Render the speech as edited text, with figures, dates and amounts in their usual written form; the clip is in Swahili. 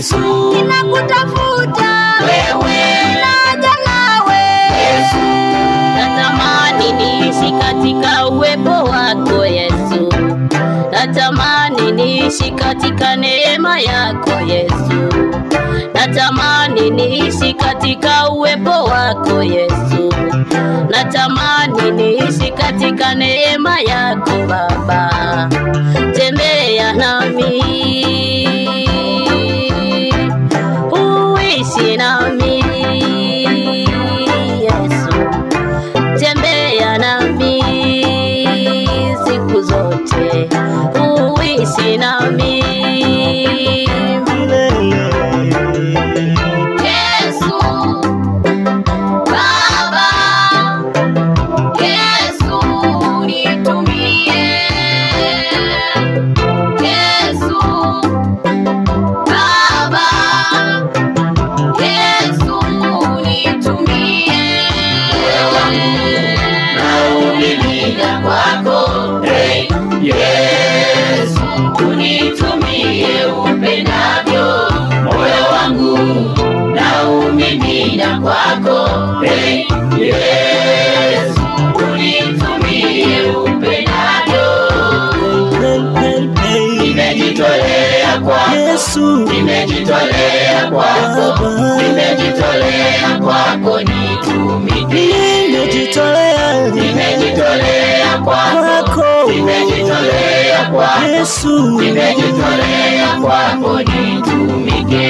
Yesu, ninakutafuta wewe, ninaja nawe Yesu. Natamani niishi katika uwepo wako Yesu, natamani niishi katika neema yako Yesu, natamani niishi katika uwepo wako Yesu, natamani niishi katika neema yako Baba. Tembea nami, uishi nami Yesu, tembea nami siku zote, uishi nami Yesu. Baba Yesu, nitumie Yesu. Baba Yesu, nitumie Naumiminia kwako, hey, Yesu, unitumie upendavyo. Moyo wangu naumiminia kwako, hey, Yesu, unitumie upendavyo. Nimejitolea kwako, nimejitolea kwako, nimejitolea kwako, nitumie. Nimejitolea kwako, nimejitolea kwako, nimejitolea kwako, nitumike.